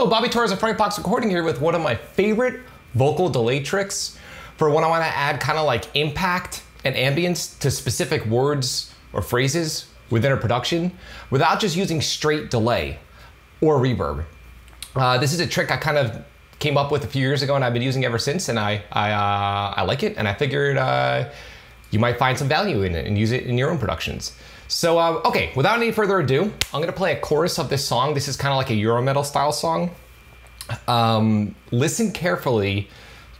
Hello, Bobby Torres of Frightbox recording here with one of my favorite vocal delay tricks for when I want to add kind of like impact and ambience to specific words or phrases within a production without just using straight delay or reverb. This is a trick I kind of came up with a few years ago and I've been using ever since, and I like it, and I figured you might find some value in it and use it in your own productions. So, okay, without any further ado, I'm gonna play a chorus of this song. This is kind of like a Eurometal style song. Listen carefully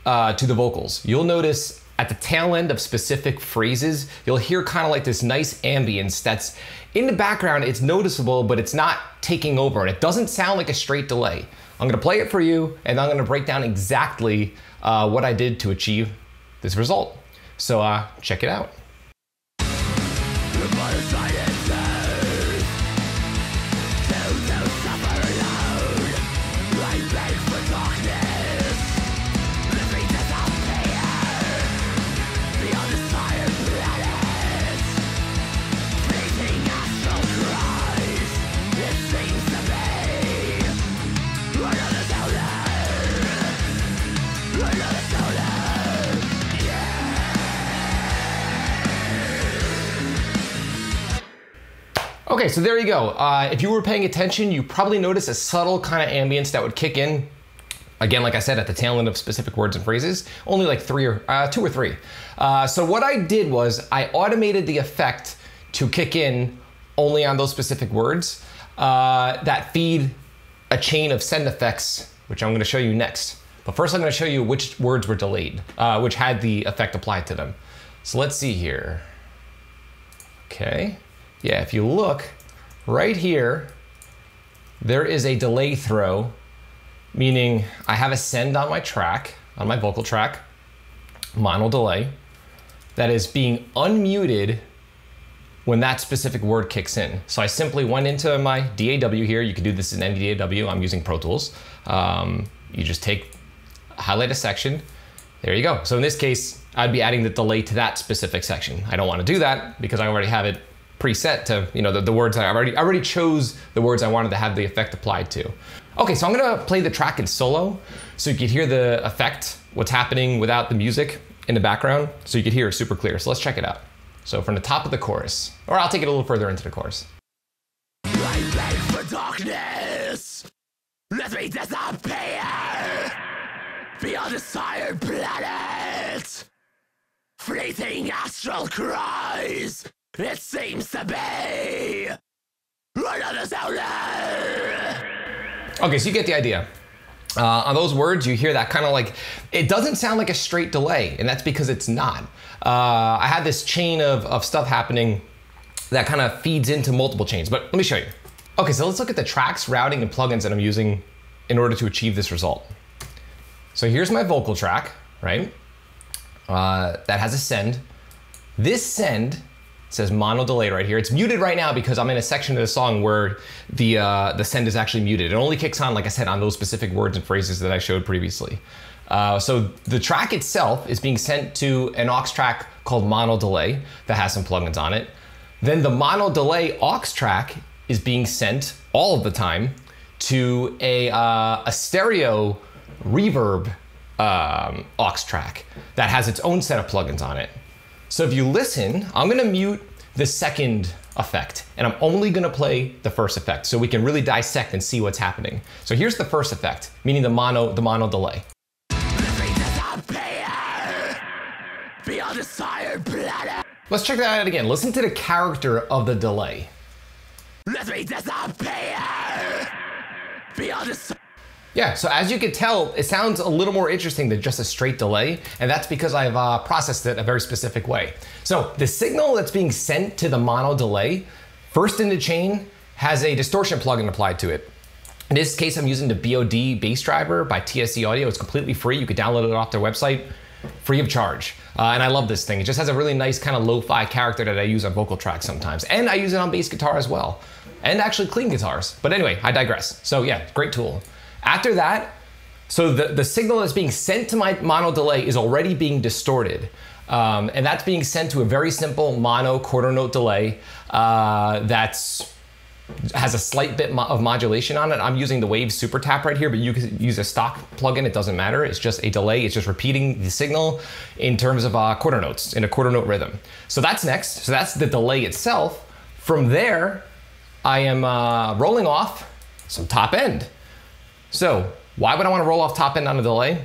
to the vocals. You'll notice at the tail end of specific phrases, you'll hear kind of like this nice ambience that's in the background. It's noticeable, but it's not taking over, and it doesn't sound like a straight delay. I'm gonna play it for you, and I'm gonna break down exactly what I did to achieve this result. So check it out. Okay, so there you go. If you were paying attention, you probably noticed a subtle kind of ambience that would kick in. Again, like I said, at the tail end of specific words and phrases, only like two or three. So what I did was I automated the effect to kick in only on those specific words that feed a chain of send effects, which I'm gonna show you next. But first I'm gonna show you which words were delayed, which had the effect applied to them. So let's see here. Okay. Yeah, if you look right here, there is a delay throw, meaning I have a send on my track, on my vocal track, mono delay, that is being unmuted when that specific word kicks in. So I simply went into my DAW here. You can do this in any DAW. I'm using Pro Tools. You just highlight a section. There you go. So in this case, I'd be adding the delay to that specific section. I don't want to do that because I already have it preset to, you know, the words I already chose the words I wanted to have the effect applied to. Okay, so I'm gonna play the track in solo so you can hear the effect, what's happening without the music in the background, so you can hear it super clear. So let's check it out. So from the top of the chorus, or I'll take it a little further into the chorus. I beg for darkness, let me disappear beyond the sired planet. Fleeting astral cries, it seems to be another sound. Okay, so you get the idea. On those words, you hear that kind of like, it doesn't sound like a straight delay, and that's because it's not. I had this chain of stuff happening that kind of feeds into multiple chains, but let me show you. Okay, so let's look at the tracks, routing, and plugins that I'm using in order to achieve this result. So here's my vocal track, right? That has a send. This send says mono delay right here. It's muted right now because I'm in a section of the song where the send is actually muted. It only kicks on, like I said, on those specific words and phrases that I showed previously. So the track itself is being sent to an aux track called mono delay that has some plugins on it. Then the mono delay aux track is being sent all of the time to a stereo reverb aux track that has its own set of plugins on it. So if you listen, I'm gonna mute the second effect, and I'm only gonna play the first effect so we can really dissect and see what's happening. So here's the first effect, meaning the mono delay. Let's check that out again. Listen to the character of the delay. Let me disappear beyond the. Yeah, so as you can tell, it sounds a little more interesting than just a straight delay, and that's because I've processed it a very specific way. So the signal that's being sent to the mono delay, first in the chain, has a distortion plugin applied to it. In this case, I'm using the BOD bass driver by TSC Audio. It's completely free. You can download it off their website, free of charge. And I love this thing. It just has a really nice kind of lo-fi character that I use on vocal tracks sometimes. And I use it on bass guitar as well. And actually clean guitars. But anyway, I digress. So yeah, great tool. After that, so the signal that's being sent to my mono delay is already being distorted. And that's being sent to a very simple mono quarter note delay that's has a slight bit of modulation on it. I'm using the Wave Super Tap right here, but you can use a stock plugin. It doesn't matter. It's just a delay. It's just repeating the signal in terms of quarter notes, in a quarter note rhythm. So that's next. So that's the delay itself. From there, I am rolling off some top end. So why would I want to roll off top end on a delay?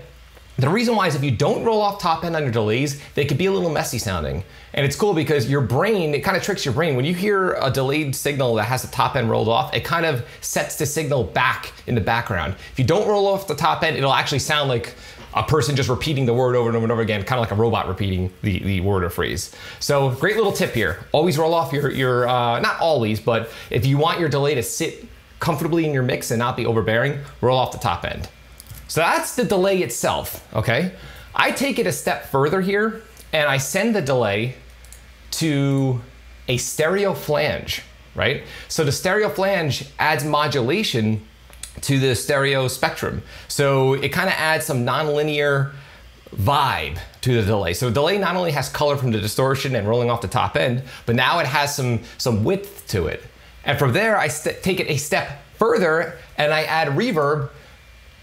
The reason why is if you don't roll off top end on your delays, they could be a little messy sounding. And it's cool because your brain, it kind of tricks your brain. When you hear a delayed signal that has the top end rolled off, it kind of sets the signal back in the background. If you don't roll off the top end, it'll actually sound like a person just repeating the word over and over and over again, kind of like a robot repeating the word or phrase. So great little tip here. Always roll off your not always, but if you want your delay to sit comfortably in your mix and not be overbearing, roll off the top end. So that's the delay itself, okay? I take it a step further here and I send the delay to a stereo flange, right? So the stereo flange adds modulation to the stereo spectrum. So it kind of adds some nonlinear vibe to the delay. So delay not only has color from the distortion and rolling off the top end, but now it has some width to it. And from there, I take it a step further and I add reverb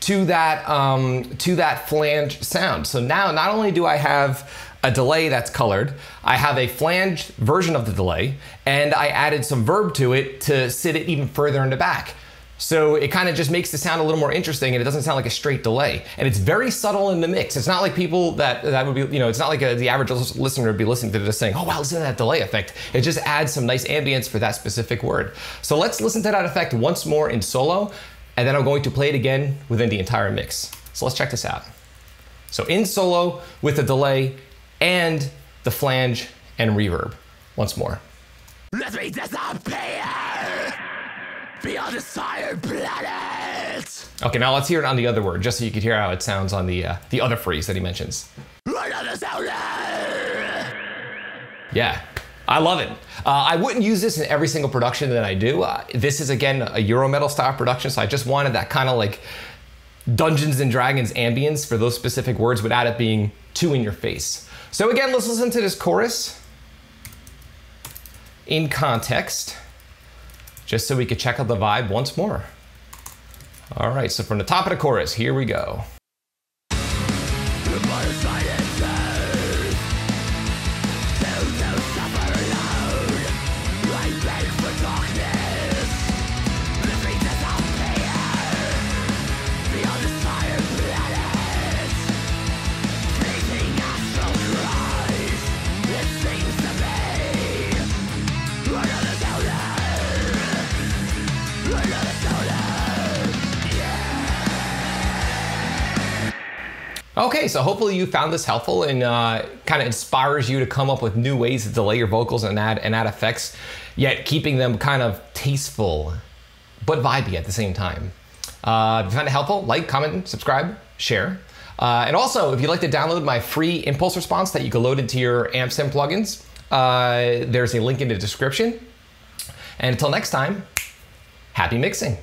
to that flange sound. So now not only do I have a delay that's colored, I have a flange version of the delay, and I added some verb to it to sit it even further in the back. So it kind of just makes the sound a little more interesting, and it doesn't sound like a straight delay. And it's very subtle in the mix. It's not like people that would be, you know, it's not like the average listener would be listening to this saying, oh wow, listen to that delay effect. It just adds some nice ambience for that specific word. So let's listen to that effect once more in solo, and then I'm going to play it again within the entire mix. So let's check this out. So in solo with the delay and the flange and reverb. Once more. Let me disappear beyond the sired planet. Okay, now let's hear it on the other word, just so you can hear how it sounds on the other phrase that he mentions. Right on the sound. Yeah, I love it. I wouldn't use this in every single production that I do. This is, again, a Eurometal style production, so I just wanted that kind of like Dungeons and Dragons ambience for those specific words without it being too in your face. So again, let's listen to this chorus in context, just so we could check out the vibe once more. All right, so from the top of the chorus, here we go. Okay, so hopefully you found this helpful and kind of inspires you to come up with new ways to delay your vocals and add effects, yet keeping them kind of tasteful, but vibey at the same time. If you found it helpful, like, comment, subscribe, share. And also, if you'd like to download my free impulse response that you can load into your AmpSim plugins, there's a link in the description. And until next time, happy mixing.